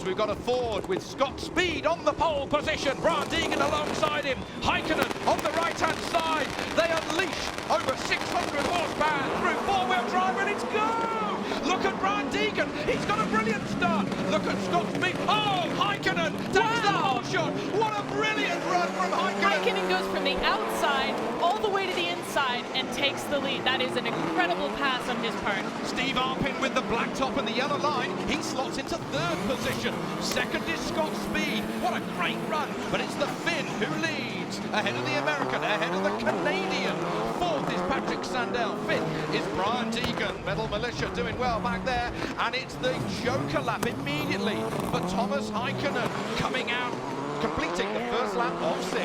we've got a Ford with Scott Speed on the pole position. Brian Deegan alongside him. Heikkinen on the right-hand side. They unleash over 600 horsepower through four-wheel drive, and it's go! Look at Brian Deegan. He's got a brilliant start. Look at Scott Speed. Oh, Heikkinen takes the whole shot. What a brilliant run from Heikkinen. Heikkinen goes from the outside all the way to the inside and takes the lead. That is an incredible pass on his part. Steve Arpin with the black top and the yellow line. He slots into third position. Second is Scott Speed. What a great run. But it's the Finn who leads. Ahead of the American, ahead of the Canadian. Fourth is Patrik Sandell. Fifth is Brian Deegan. Metal Militia doing well back there. And it's the Joker lap immediately for Toomas Heikkinen coming out, completing the first lap of 6.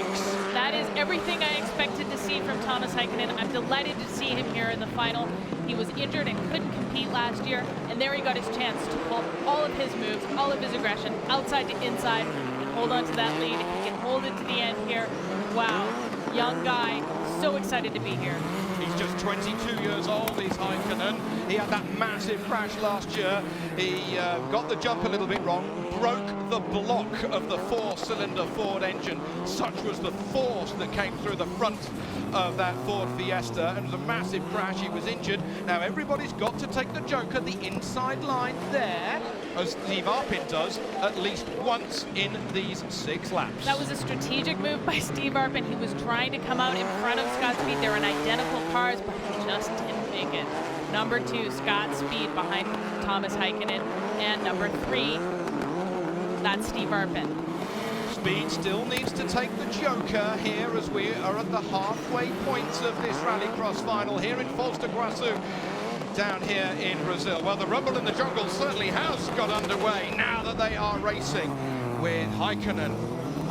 That is everything I expected to see from Toomas Heikkinen. I'm delighted to see him here in the final. He was injured and couldn't compete last year, and there he got his chance to pull all of his moves, all of his aggression, outside to inside, and hold on to that lead. If he can hold it to the end here, wow, young guy, so excited to be here. He's just 22 years old, he's Heikkinen. He had that massive crash last year. He got the jump a little bit wrong, broke the block of the 4-cylinder Ford engine. Such was the force that came through the front of that Ford Fiesta, and it was a massive crash. He was injured. Now everybody's got to take the Joker the inside line there, as Steve Arpin does at least once in these 6 laps. That was a strategic move by Steve Arpin. He was trying to come out in front of Scott Speed. They're in identical cars, but he just didn't make it. Number 2, Scott Speed behind Toomas Heikkinen, and number 3, that's Steve Arpin. Speed still needs to take the Joker here as we are at the halfway point of this Rallycross final here in Iguaçu, down here in Brazil. Well, the rumble in the jungle certainly has got underway now that they are racing, with Heikkinen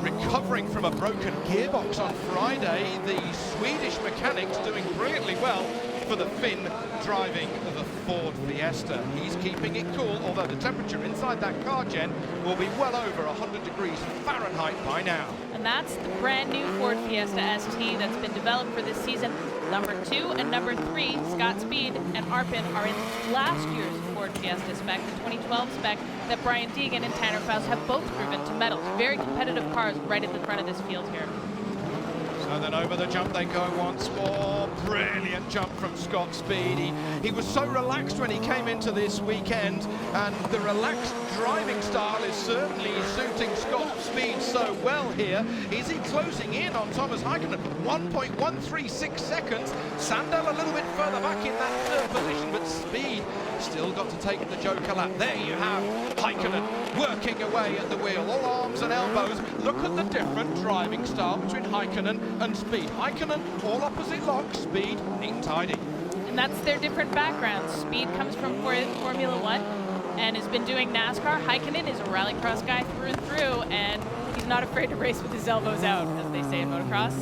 recovering from a broken gearbox on Friday. The Swedish mechanics doing brilliantly well for the Finn driving the Ford Fiesta. He's keeping it cool, although the temperature inside that car, Jen, will be well over 100 degrees Fahrenheit by now. And that's the brand new Ford Fiesta ST that's been developed for this season. Number 2 and number 3, Scott Speed and Arpin, are in last year's Ford Fiesta spec, the 2012 spec that Brian Deegan and Tanner Faust have both proven to medals. Very competitive cars right at the front of this field here. So then over the jump they go once more. Brilliant jump from Scott Speed. He was so relaxed when he came into this weekend, and the relaxed driving style is certainly suiting Scott Speed so well here. Is he closing in on Toomas Heikkinen? 1.136 seconds. Sandell a little bit further back in that third position, but Speed still got to take the Joker lap. There you have Heikkinen working away at the wheel, all arms and elbows. Look at the different driving style between Heikkinen and Speed. Heikkinen, all opposite lock, Speed, neat and tidy. And that's their different backgrounds. Speed comes from Formula 1 and has been doing NASCAR. Heikkinen is a rallycross guy through and through, and he's not afraid to race with his elbows out, as they say in motocross.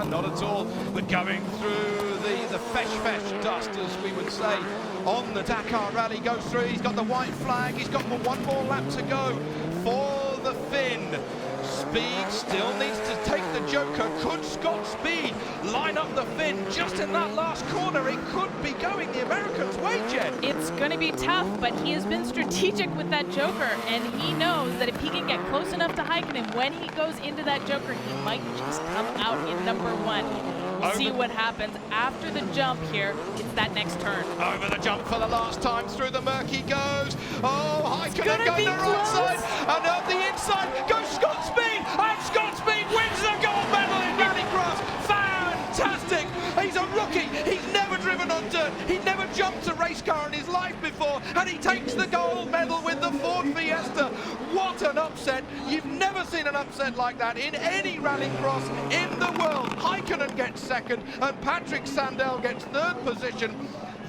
Not at all. But going through the fesh dust, as we would say, on the Dakar Rally goes through. He's got the white flag. He's got one more lap to go for the Finn. Speed still needs to take the Joker. Could Scott Speed line up the Finn just in that last corner? It could be going the Americans' way, Jen. It's going to be tough, but he has been strategic with that Joker, and he knows that if he can get close enough to Heikkinen, when he goes into that Joker, he might just come out in number 1. We'll see what happens after the jump here. It's that next turn. Over the jump for the last time through the murky goes. Oh, Heikkinen going the right side, and up the inside goes Scott Speed, and Scott Speed wins the gold medal in Rallycross. Fantastic! He's a rookie. He's never driven on dirt. He never jumped a race car in his life before, and he takes the gold medal with the Ford Fiesta. What an upset. You've never seen an upset like that in any Rallycross in the world. Heikkinen gets second, and Patrik Sandell gets third position.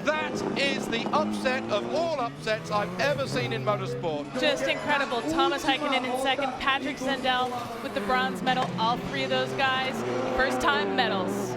That is the upset of all upsets I've ever seen in motorsport. Just incredible. Toomas Heikkinen in second, Patrik Sandell with the bronze medal. All 3 of those guys, first-time medals.